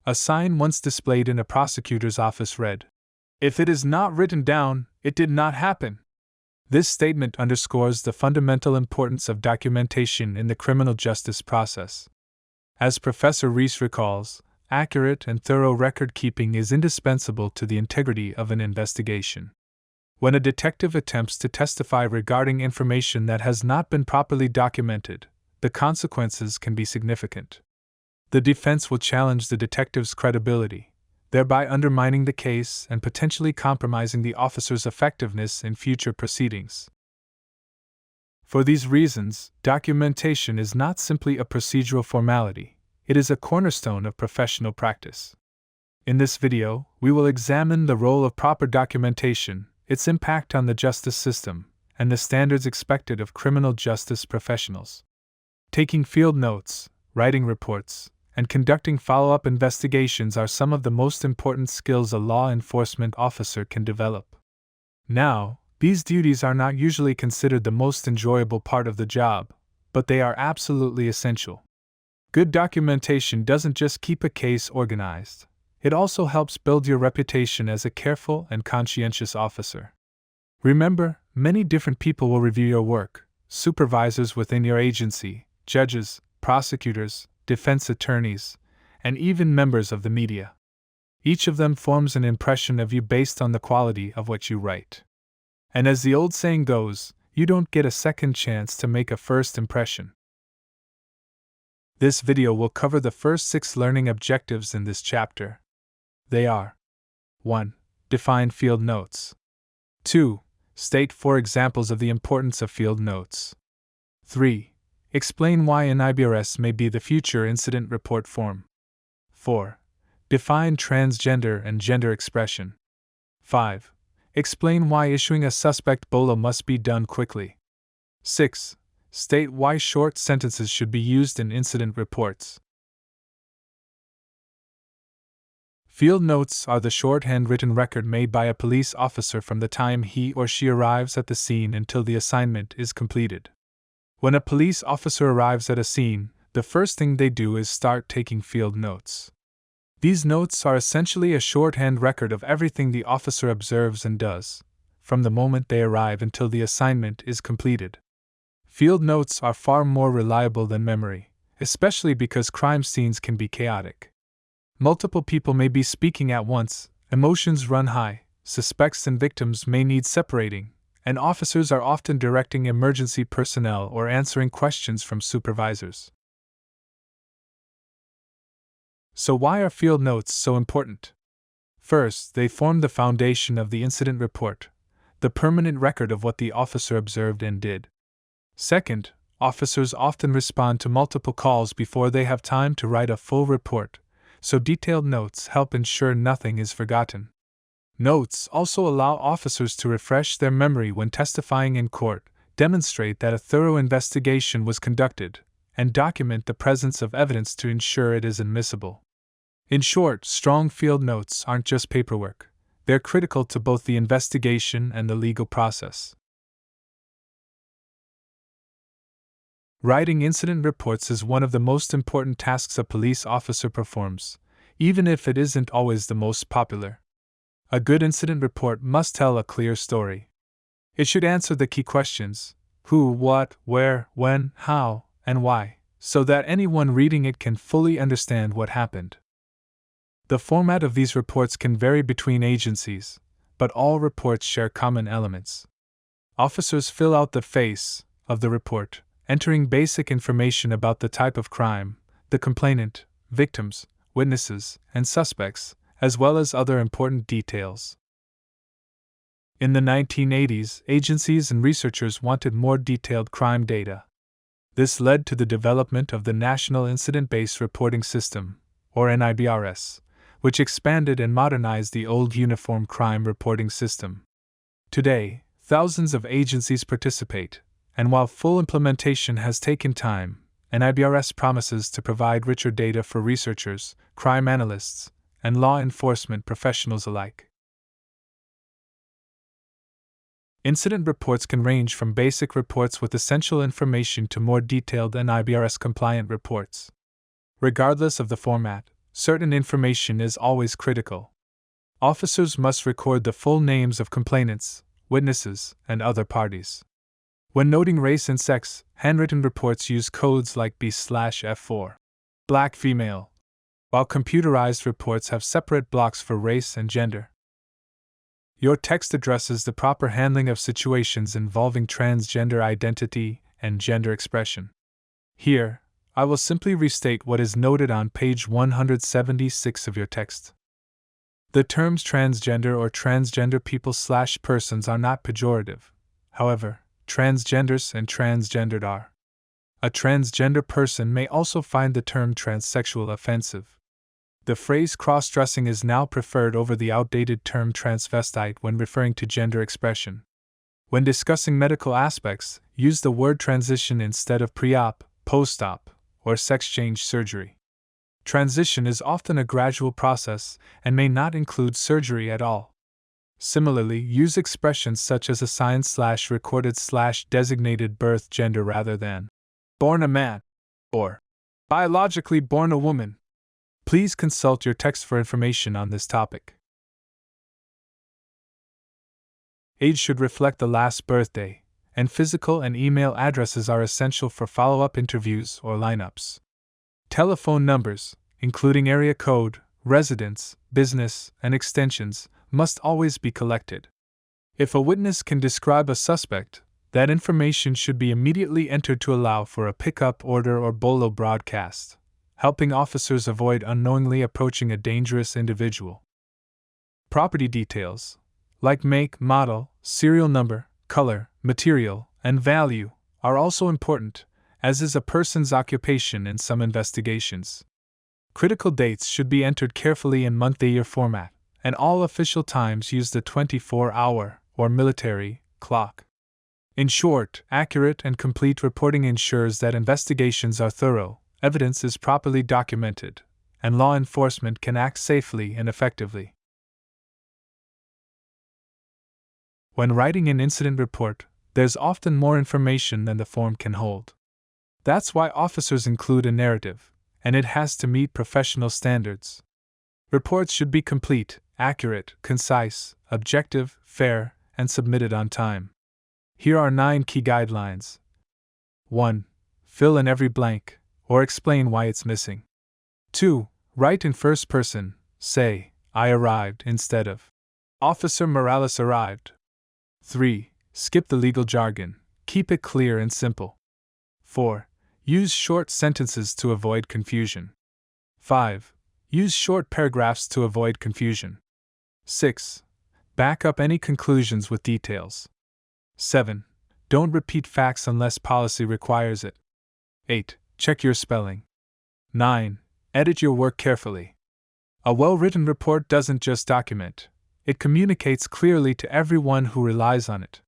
A sign once displayed in a prosecutor's office read, "If it is not written down, it did not happen." This statement underscores the fundamental importance of documentation in the criminal justice process. As Professor Reese recalls, accurate and thorough record keeping is indispensable to the integrity of an investigation. When a detective attempts to testify regarding information that has not been properly documented, the consequences can be significant. The defense will challenge the detective's credibility, thereby undermining the case and potentially compromising the officer's effectiveness in future proceedings. For these reasons, documentation is not simply a procedural formality, it is a cornerstone of professional practice. In this video, we will examine the role of proper documentation, its impact on the justice system, and the standards expected of criminal justice professionals. Taking field notes, writing reports, and conducting follow-up investigations are some of the most important skills a law enforcement officer can develop. Now, these duties are not usually considered the most enjoyable part of the job, but they are absolutely essential. Good documentation doesn't just keep a case organized, it also helps build your reputation as a careful and conscientious officer. Remember, many different people will review your work: supervisors within your agency, judges, prosecutors, defense attorneys, and even members of the media. Each of them forms an impression of you based on the quality of what you write. And as the old saying goes, you don't get a second chance to make a first impression. This video will cover the first 6 learning objectives in this chapter. They are: 1. Define field notes. 2. State 4 examples of the importance of field notes. 3. Explain why an IBRS may be the future incident report form. 4. Define transgender and gender expression. 5. Explain why issuing a suspect BOLA must be done quickly. 6. State why short sentences should be used in incident reports. Field notes are the shorthand written record made by a police officer from the time he or she arrives at the scene until the assignment is completed. When a police officer arrives at a scene, the first thing they do is start taking field notes. These notes are essentially a shorthand record of everything the officer observes and does, from the moment they arrive until the assignment is completed. Field notes are far more reliable than memory, especially because crime scenes can be chaotic. Multiple people may be speaking at once, emotions run high, suspects and victims may need separating, and officers are often directing emergency personnel or answering questions from supervisors. So why are field notes so important? First, they form the foundation of the incident report, the permanent record of what the officer observed and did. Second, officers often respond to multiple calls before they have time to write a full report, so detailed notes help ensure nothing is forgotten. Notes also allow officers to refresh their memory when testifying in court, demonstrate that a thorough investigation was conducted, and document the presence of evidence to ensure it is admissible. In short, strong field notes aren't just paperwork, they're critical to both the investigation and the legal process. Writing incident reports is one of the most important tasks a police officer performs, even if it isn't always the most popular. A good incident report must tell a clear story. It should answer the key questions: who, what, where, when, how, and why, so that anyone reading it can fully understand what happened. The format of these reports can vary between agencies, but all reports share common elements. Officers fill out the face of the report, entering basic information about the type of crime, the complainant, victims, witnesses, and suspects, as well as other important details. In the 1980s, agencies and researchers wanted more detailed crime data. This led to the development of the National Incident-Based Reporting System, or NIBRS, which expanded and modernized the old Uniform Crime Reporting System. Today, thousands of agencies participate, and while full implementation has taken time, NIBRS promises to provide richer data for researchers, crime analysts, and law enforcement professionals alike. Incident reports can range from basic reports with essential information to more detailed NIBRS-compliant reports. Regardless of the format, certain information is always critical. Officers must record the full names of complainants, witnesses, and other parties. When noting race and sex, handwritten reports use codes like B/F4, black female, while computerized reports have separate blocks for race and gender. Your text addresses the proper handling of situations involving transgender identity and gender expression. Here, I will simply restate what is noted on page 176 of your text. The terms transgender or transgender people/persons are not pejorative. However, transgenders and transgendered are. A transgender person may also find the term transsexual offensive. The phrase cross-dressing is now preferred over the outdated term transvestite when referring to gender expression. When discussing medical aspects, use the word transition instead of pre-op, post-op, or sex-change surgery. Transition is often a gradual process and may not include surgery at all. Similarly, use expressions such as assigned/recorded/designated birth gender rather than born a man or biologically born a woman. Please consult your text for information on this topic. Age should reflect the last birthday, and physical and email addresses are essential for follow-up interviews or lineups. Telephone numbers, including area code, residence, business, and extensions, must always be collected. If a witness can describe a suspect, that information should be immediately entered to allow for a pickup order or BOLO broadcast, helping officers avoid unknowingly approaching a dangerous individual. Property details, like make, model, serial number, color, material, and value, are also important, as is a person's occupation in some investigations. Critical dates should be entered carefully in month-year format, and all official times use the 24-hour or military clock. In short, accurate and complete reporting ensures that investigations are thorough, evidence is properly documented, and law enforcement can act safely and effectively. When writing an incident report, there's often more information than the form can hold. That's why officers include a narrative, and it has to meet professional standards. Reports should be complete, accurate, concise, objective, fair, and submitted on time. Here are 9 key guidelines. 1. Fill in every blank, or explain why it's missing. 2. Write in first person, say, I arrived, instead of Officer Morales arrived. 3. Skip the legal jargon, keep it clear and simple. 4. Use short sentences to avoid confusion. 5. Use short paragraphs to avoid confusion. 6. Back up any conclusions with details. 7. Don't repeat facts unless policy requires it. 8. Check your spelling. 9. Edit your work carefully. A well-written report doesn't just document, it communicates clearly to everyone who relies on it.